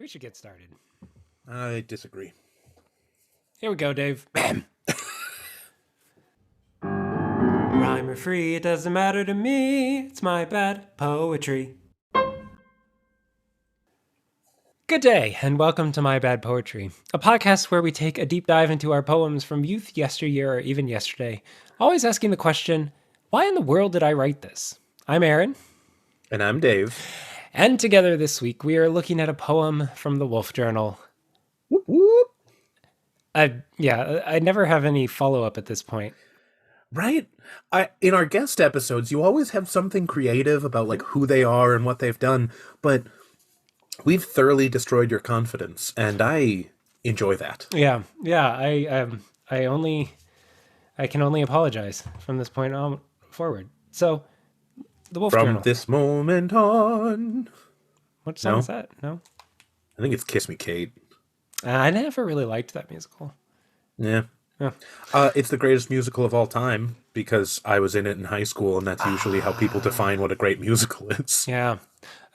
We should get started. I disagree. Here we go, Dave. Rhyme or free, it doesn't matter to me. It's my bad poetry. Good day, and welcome to My Bad Poetry, a podcast where we take a deep dive into our poems from youth, yesteryear, or even yesterday, always asking the question, why in the world did I write this? I'm Aaron. And I'm Dave. And together this week, we are looking at a poem from the Wolf Journal. Whoop, whoop. I never have any follow-up at this point. Right? In our guest episodes, you always have something creative about like who they are and what they've done, but we've thoroughly destroyed your confidence, and I enjoy that. Yeah. I can only apologize from this point on forward. So, the Wolf From Journal. this moment on. What song is that? No? I think it's Kiss Me, Kate. I never really liked that musical. Yeah. Yeah. It's the greatest musical of all time because I was in it in high school, and that's usually how people define what a great musical is. Yeah.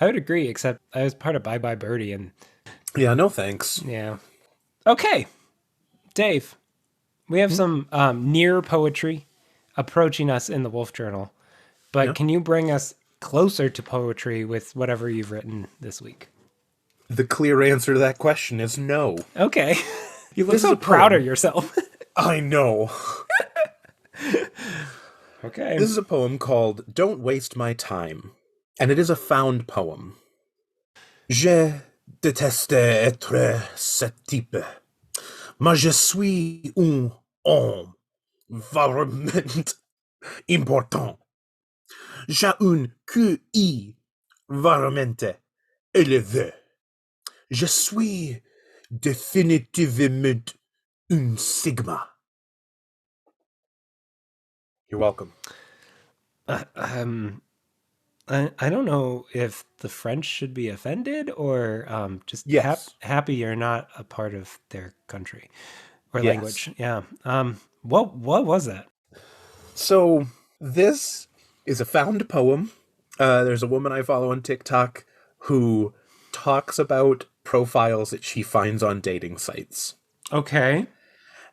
I would agree, except I was part of Bye Bye Birdie, and... Yeah, no thanks. Yeah. Okay. Dave, we have some near poetry approaching us in the Wolf Journal, but can you bring us closer to poetry with whatever you've written this week? The clear answer to that question is no. Okay. You look so proud of yourself. I know. Okay. This is a poem called Don't Waste My Time, and it is a found poem. Je déteste être ce type, mais je suis un homme vraiment important. J'ai un QI vraiment élevé. Je suis définitivement un sigma. You're welcome. I don't know if the French should be offended or just happy you're not a part of their country or language. Yeah. What was that? So this is a found poem. There's a woman I follow on TikTok who talks about profiles that she finds on dating sites. Okay.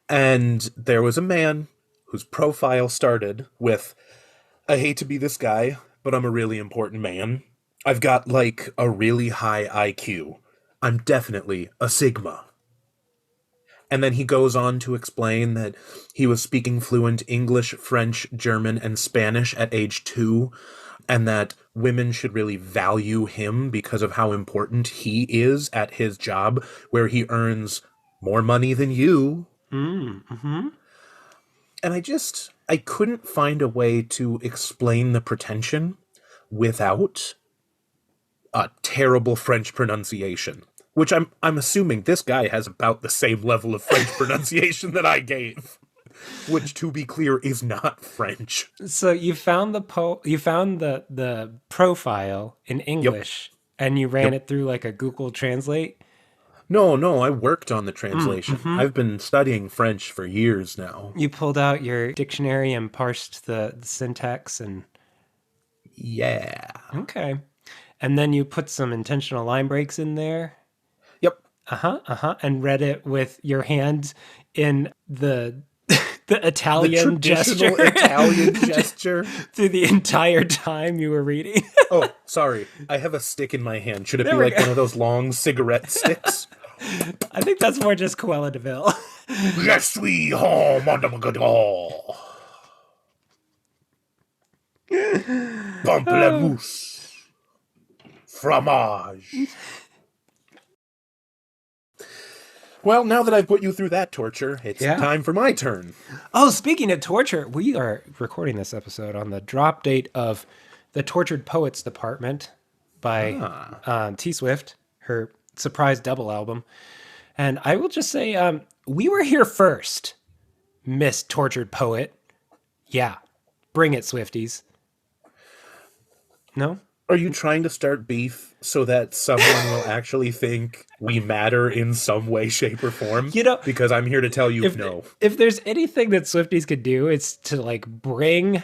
And there was a man whose profile started with, I hate to be this guy, but I'm a really important man. I've got like a really high IQ. I'm definitely a Sigma. And then he goes on to explain that he was speaking fluent English, French, German, and Spanish at age 2, and that women should really value him because of how important he is at his job, where he earns more money than you. Mm-hmm. And I couldn't find a way to explain the pretension without a terrible French pronunciation, which I'm assuming this guy has about the same level of French pronunciation that I gave, which, to be clear, is not French. So you found the profile in English, and you ran it through like a Google Translate? No, I worked on the translation. I've been studying French for years now. You pulled out your dictionary and parsed the syntax and... Yeah. Okay. And then you put some intentional line breaks in there? Yep. And read it with your hand in the Italian gesture. Italian gesture. Through the entire time you were reading. Oh, sorry. I have a stick in my hand. Should it be like one of those long cigarette sticks? I think that's more just Cruella de Vil. Je suis home on the Pamplemousse. Fromage. Well, now that I've put you through that torture, it's time for my turn. Oh, speaking of torture, we are recording this episode on the drop date of The Tortured Poets Department by T Swift, her surprise double album. And I will just say, we were here first, Miss Tortured Poet. Yeah, bring it, Swifties. No? Are you trying to start beef so that someone will actually think we matter in some way, shape, or form? You know, because I'm here to tell you no. If there's anything that Swifties could do, it's to like bring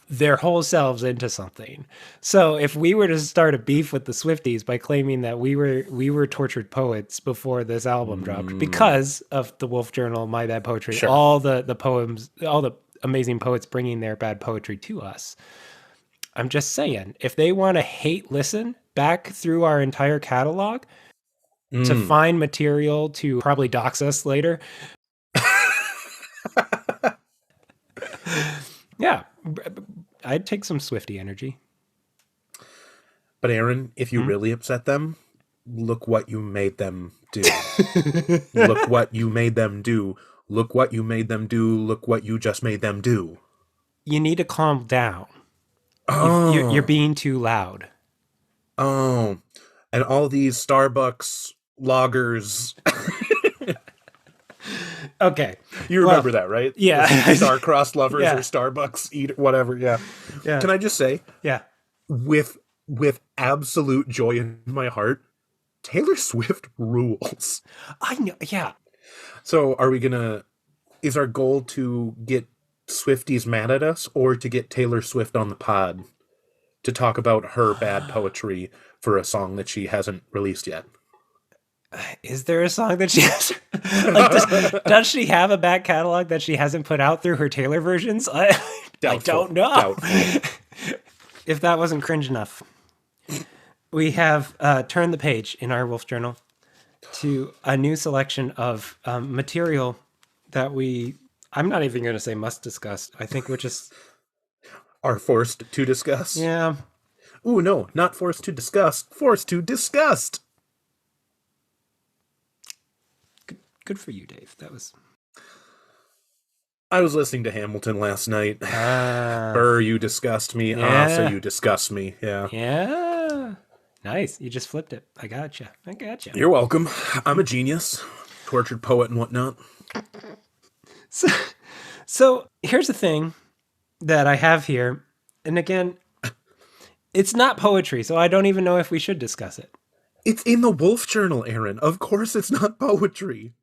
their whole selves into something. So if we were to start a beef with the Swifties by claiming that we were tortured poets before this album dropped because of the Wolf Journal, My Bad Poetry, Sure. all the poems, all the amazing poets bringing their bad poetry to us. I'm just saying, if they want to hate listen back through our entire catalog to find material to probably dox us later. Yeah, I'd take some Swiftie energy. But Aaron, if you really upset them, look what you made them do. Look what you made them do. Look what you made them do. Look what you just made them do. You need to calm down. Oh. You're being too loud. Oh. And all these Starbucks loggers. Okay. You remember that, right? Yeah. The star-crossed lovers Yeah. or Starbucks eat whatever, yeah. Can I just say, Yeah. with absolute joy in my heart, Taylor Swift rules. I know. Yeah. So is our goal to get Swifties mad at us or to get Taylor Swift on the pod to talk about her bad poetry for a song that she hasn't released yet? Is there a song that she has? Like, does she have a back catalog that she hasn't put out through her Taylor versions? I don't know. Doubtful. If that wasn't cringe enough, we have turned the page in our Wolf Journal to a new selection of material that I'm not even going to say must discuss. I think we're just... Are forced to discuss? Yeah. Ooh, no, not forced to discuss. Forced to disgust. Good for you, Dave. That was... I was listening to Hamilton last night. You disgust me. Yeah. So you disgust me. Yeah. Yeah. Nice. You just flipped it. I gotcha. You're welcome. I'm a genius. Tortured poet and whatnot. So here's the thing that I have here. And again, it's not poetry, so I don't even know if we should discuss it. It's in the Wolf Journal, Aaron. Of course it's not poetry.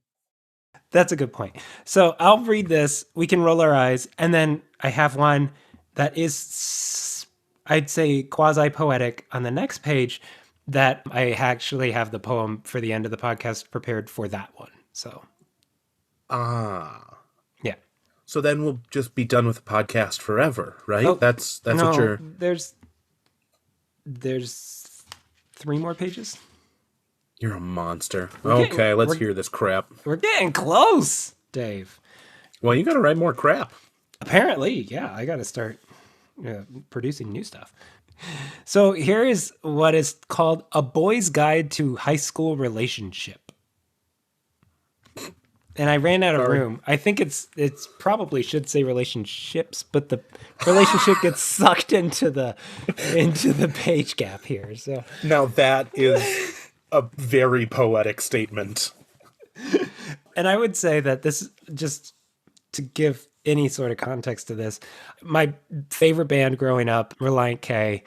That's a good point. So I'll read this. We can roll our eyes. And then I have one that is, I'd say, quasi-poetic on the next page that I actually have the poem for the end of the podcast prepared for that one. So. Yeah. So then we'll just be done with the podcast forever, right? Oh, That's no, what you're... There's 3 more pages. You're a monster. Okay, let's hear this crap. We're getting close, Dave. Well, you gotta write more crap. Apparently, yeah, I gotta start producing new stuff. So here is what is called A Boy's Guide to High School Relationship. And I ran out of room. I think it's probably should say relationships, but the relationship gets sucked into the page gap here. So now that is a very poetic statement. And I would say that this, just to give any sort of context to this, my favorite band growing up, Reliant K,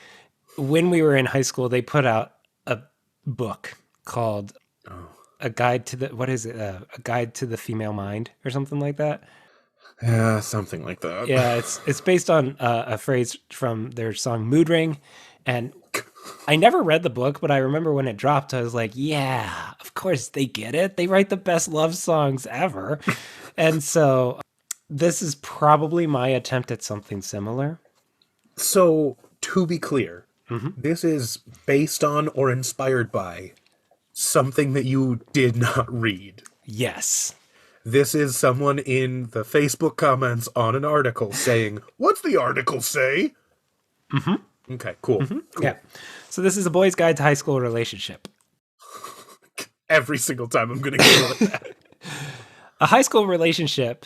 when we were in high school, they put out a book called A Guide to the, what is it? A Guide to the Female Mind or something like that. Yeah, something like that. Yeah, it's based on a phrase from their song Mood Ring. And I never read the book, but I remember when it dropped, I was like, yeah, of course they get it. They write the best love songs ever. And so this is probably my attempt at something similar. So, to be clear, this is based on or inspired by something that you did not read. Yes. This is someone in the Facebook comments on an article saying, what's the article say? Okay, cool. Cool. Yeah. So this is A Boy's Guide to High School Relationship. Every single time I'm going to go with that. A high school relationship,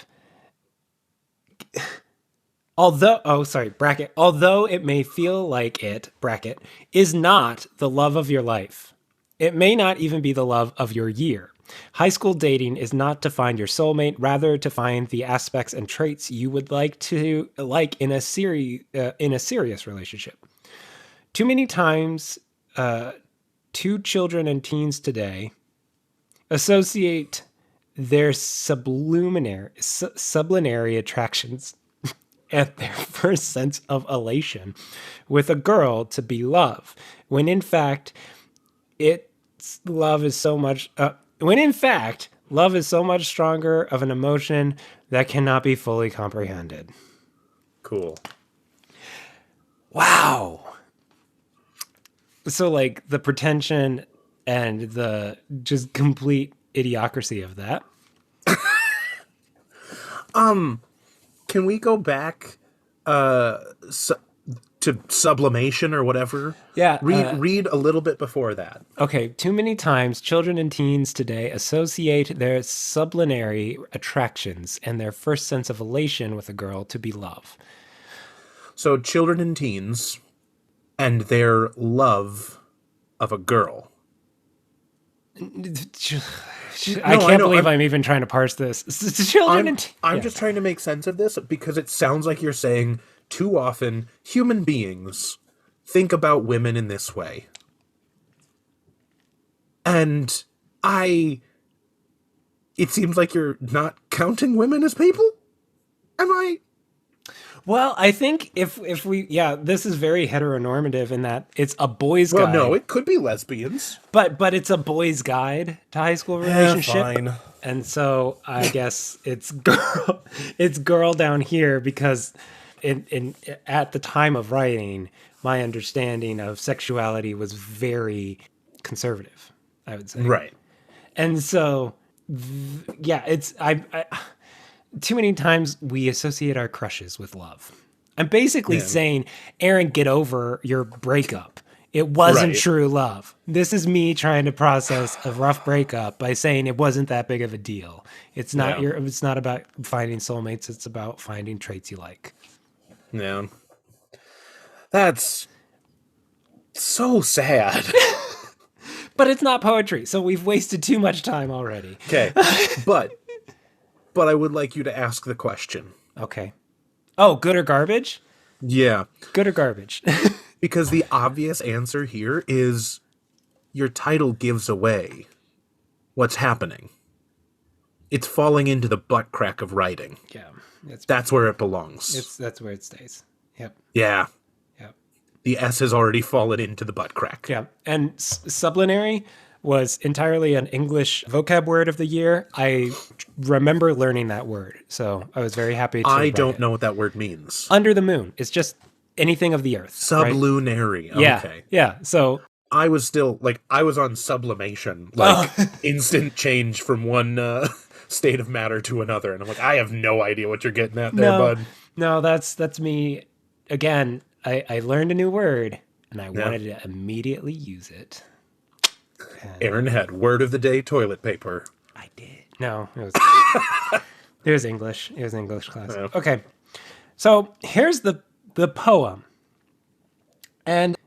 although it may feel like it, bracket, is not the love of your life. It may not even be the love of your year. High school dating is not to find your soulmate, rather to find the aspects and traits you would like in a serious relationship. Too many times, two children and teens today associate their sublunary attractions at their first sense of elation with a girl to be love, when in fact, love is so much. When in fact, love is so much stronger of an emotion that cannot be fully comprehended. Cool. Wow. So, like, the pretension and the just complete idiocracy of that. Can we go back to sublimation or whatever? Yeah. Read a little bit before that. Okay. Too many times children and teens today associate their sublunary attractions and their first sense of elation with a girl to be love. So children and teens and their love of a girl. I can't believe I'm even trying to parse this. I'm just trying to make sense of this because it sounds like you're saying too often human beings think about women in this way. And it seems like you're not counting women as people? Am I? Well, I think if we, this is very heteronormative in that it's a boy's guide. Well, no, it could be lesbians. But it's a boy's guide to high school relationship. Fine. And so I guess it's girl down here because at the time of writing, my understanding of sexuality was very conservative, I would say. Right. And so, it's too many times we associate our crushes with love. I'm basically saying, Aaron, get over your breakup. It wasn't true love. This is me trying to process a rough breakup by saying it wasn't that big of a deal. It's not it's not about finding soulmates. It's about finding traits you like. Yeah. That's so sad. But it's not poetry, so we've wasted too much time already. Okay. But I would like you to ask the question. Okay. Oh, good or garbage? Yeah. Good or garbage? Because the obvious answer here is your title gives away what's happening. It's falling into the butt crack of writing. Yeah. That's where it belongs. That's where it stays. Yep. Yeah. Yep. The S has already fallen into the butt crack. Yeah. And sublunary was entirely an English vocab word of the year. I remember learning that word, so I was very happy to I don't know what that word means. Under the moon. It's just anything of the earth. Sublunary. Right? Okay. Yeah. So I was still, I was on sublimation. Instant change from one state of matter to another. And I'm like, I have no idea what you're getting at there, bud. No, that's me. Again, I learned a new word, and I wanted to immediately use it. Aaron had word of the day toilet paper. I did. No, it was English. It was English class. Yeah. Okay. So here's the poem. And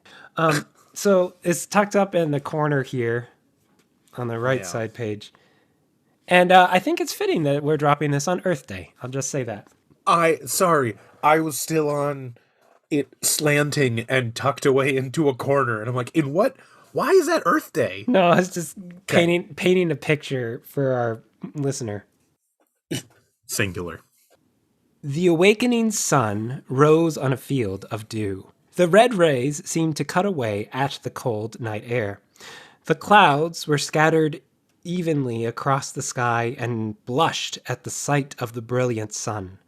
so it's tucked up in the corner here on the right side page. And I think it's fitting that we're dropping this on Earth Day. I'll just say that. I was still on it slanting and tucked away into a corner. And I'm like, why is that Earth Day? No, I was just painting a picture for our listener. Singular. The awakening sun rose on a field of dew. The red rays seemed to cut away at the cold night air. The clouds were scattered evenly across the sky and blushed at the sight of the brilliant sun.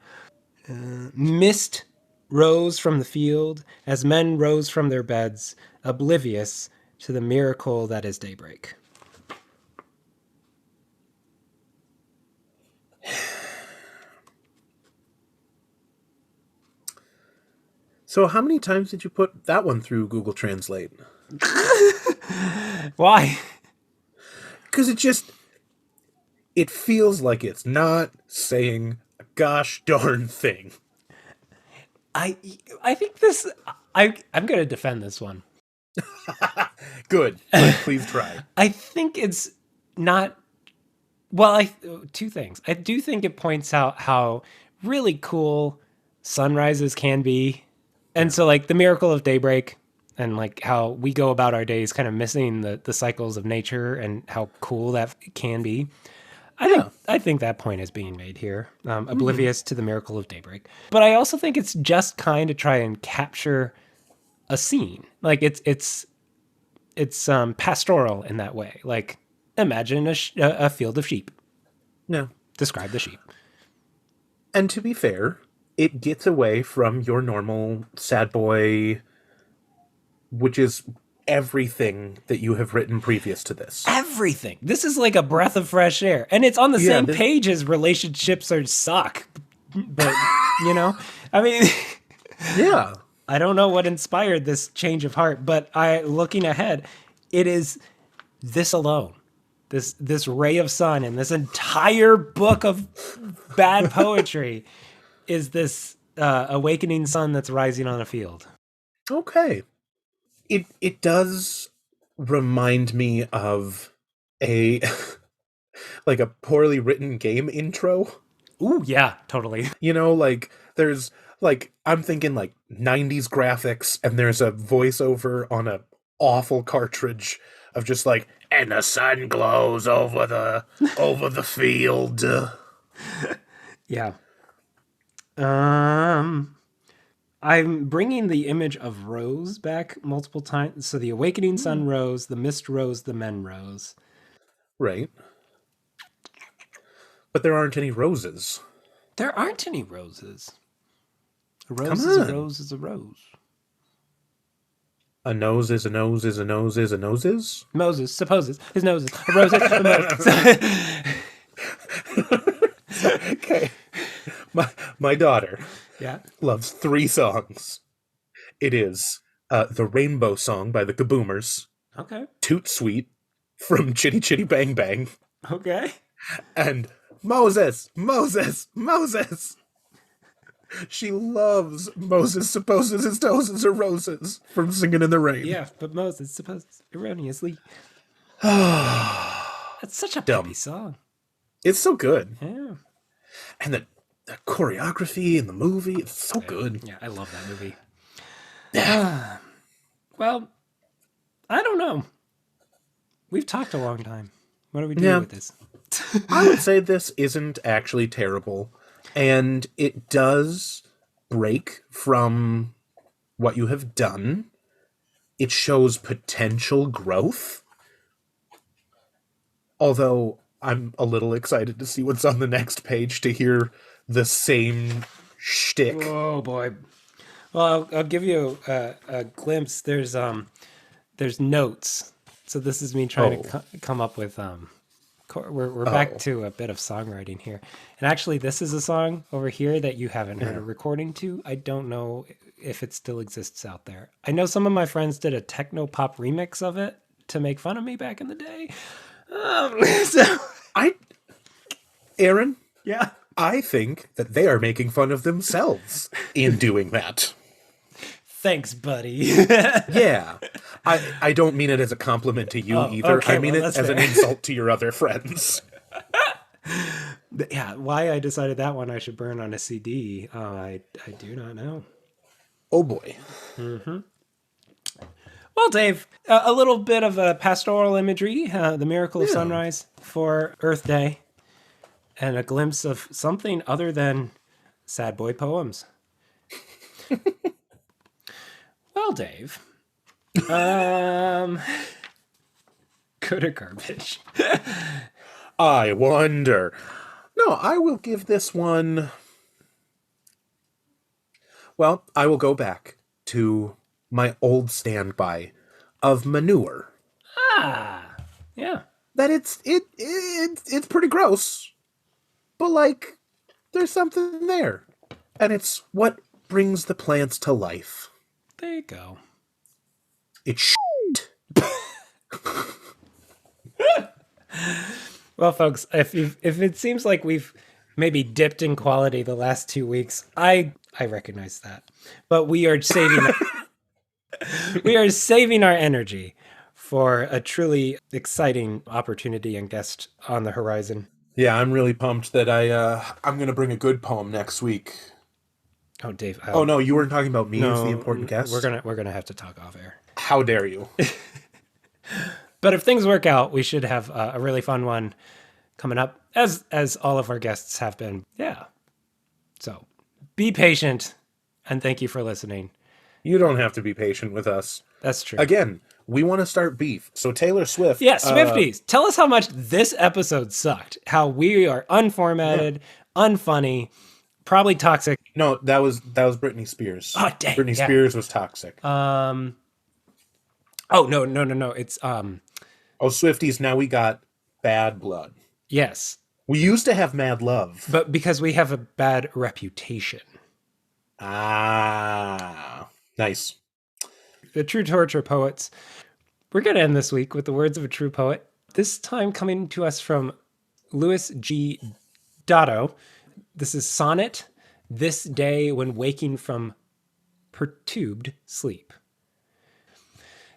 Mist rose from the field as men rose from their beds, oblivious to the miracle that is daybreak. So how many times did you put that one through Google Translate? Why? Because it feels like it's not saying a gosh darn thing. I think this... I'm going to defend this one. Good. Please try. I think it's not... Well, two things. I do think it points out how really cool sunrises can be. And so, like, the miracle of daybreak and, like, how we go about our days kind of missing the cycles of nature and how cool that can be. I think that point is being made here. Oblivious to the miracle of daybreak. But I also think it's just kind of try and capture a scene. Like it's pastoral in that way. Like imagine a field of sheep. Yeah. Describe the sheep. And to be fair, it gets away from your normal sad boy, which is everything that you have written previous to this. Everything. This is like a breath of fresh air. And it's on the same page as relationships are suck. But, I mean... Yeah. I don't know what inspired this change of heart, but looking ahead, it is this alone. This ray of sun in this entire book of bad poetry is this awakening sun that's rising on a field. Okay. It does remind me of a like a poorly written game intro. Ooh, yeah, totally. Like there's like I'm thinking like 90s graphics and there's a voiceover on a awful cartridge of just like, and the sun glows over the field. Yeah. I'm bringing the image of rose back multiple times. So the awakening sun rose, the mist rose, the men rose. Right. But there aren't any roses. There aren't any roses. A rose is a rose is a rose. A nose is a nose is a nose is a nose is? Moses supposes his nose is a rose is a Moses. Okay. My daughter loves 3 songs. It is the Rainbow Song by the Kaboomers. Okay. Toot Sweet from Chitty Chitty Bang Bang. Okay. And Moses, Moses, Moses. She loves Moses supposes his noses are roses from Singing in the Rain. Yeah, but Moses supposes erroneously. That's such a peppy song. It's so good. Yeah. And the choreography in the movie, it's so good. Yeah, I love that movie. Well, I don't know. We've talked a long time. What do we do with this? I would say this isn't actually terrible. And it does break from what you have done. It shows potential growth. Although I'm a little excited to see what's on the next page to hear the same shtick. Oh boy! Well, I'll give you a glimpse. There's notes. So this is me trying to come up with We're back to a bit of songwriting here. And actually, this is a song over here that you haven't heard a recording to. I don't know if it still exists out there. I know some of my friends did a techno pop remix of it to make fun of me back in the day. Aaron? Yeah? I think that they are making fun of themselves in doing that. Thanks, buddy. Yeah. I don't mean it as a compliment to you either. Okay, I mean it as an insult to your other friends. Yeah, why I decided that one I should burn on a CD, I do not know. Oh boy. Mm-hmm. Well, Dave, a little bit of a pastoral imagery, the miracle of sunrise for Earth Day, and a glimpse of something other than sad boy poems. Well, Dave, good or garbage? I wonder. No, I will give this one... Well, I will go back to my old standby of manure. Ah, yeah. That it's pretty gross, but like there's something there, and it's what brings the plants to life. There you go. It's shit. Well, folks, if it seems like we've maybe dipped in quality the last 2 weeks, I recognize that, but we are saving our energy for a truly exciting opportunity and guest on the horizon. Yeah, I'm really pumped that I'm gonna bring a good poem next week. Oh, Dave. Oh no, you weren't talking about me as the important guest. We're gonna have to talk off air. How dare you? But if things work out, we should have a really fun one coming up. as all of our guests have been. Yeah. So be patient, and thank you for listening. You don't have to be patient with us. That's true. Again, we want to start beef. So Taylor Swift. Yeah, Swifties, tell us how much this episode sucked. How we are unformatted, unfunny, probably toxic. No, that was Britney Spears. Oh, dang. Britney Spears was toxic. Oh, no. It's Swifties, now we got bad blood. yes. We used to have mad love. But because we have a bad reputation. Ah, nice. The True Torture Poets. We're going to end this week with the words of a true poet. This time coming to us from Louis G. Dato. This is Sonnet, This Day When Waking from Perturbed Sleep.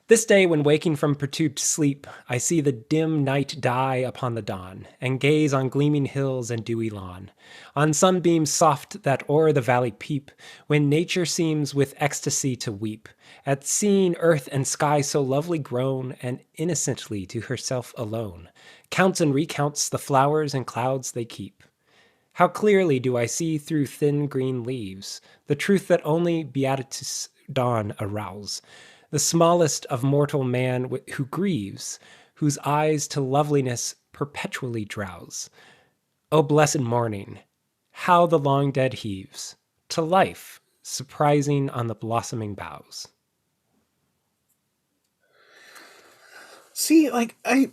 This day when waking from perturbed sleep, I see the dim night die upon the dawn, and gaze on gleaming hills and dewy lawn, on sunbeams soft that o'er the valley peep, when nature seems with ecstasy to weep, at seeing earth and sky so lovely grown, and innocently to herself alone, counts and recounts the flowers and clouds they keep. How clearly do I see through thin green leaves the truth that only beatitude's dawn arouse, the smallest of mortal man who grieves, whose eyes to loveliness perpetually drowse. O blessed morning, how the long dead heaves, to life surprising on the blossoming boughs. See, okay.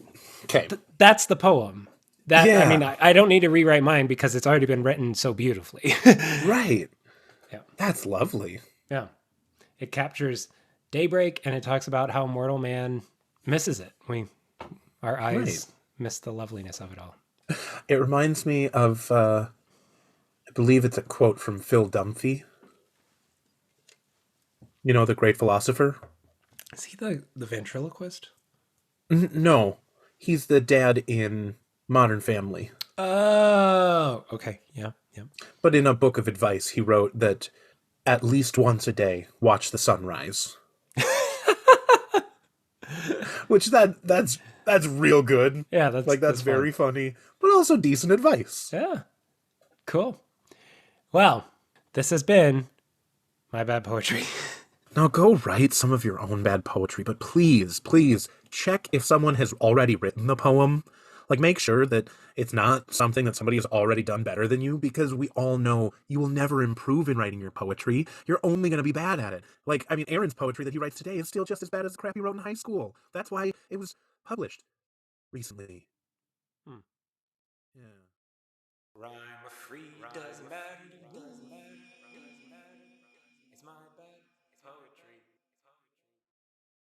That's the poem. I don't need to rewrite mine because it's already been written so beautifully. Right. Yeah. That's lovely. Yeah. It captures daybreak, and it talks about how mortal man misses it. Our eyes miss the loveliness of it all. It reminds me of, I believe it's a quote from Phil Dunphy. You know, the great philosopher? Is he the ventriloquist? No, he's the dad in Modern Family. Oh, okay. Yeah. But in a book of advice, he wrote that at least once a day, watch the sunrise. Which that's real good. Yeah, that's very funny, but also decent advice. Yeah. Cool. Well, this has been My Bad Poetry. Now go write some of your own bad poetry, but please check if someone has already written the poem. Make sure that it's not something that somebody has already done better than you, because we all know you will never improve in writing your poetry. You're only going to be bad at it. Aaron's poetry that he writes today is still just as bad as the crap he wrote in high school. That's why it was published recently. Yeah. Rhyme free doesn't matter.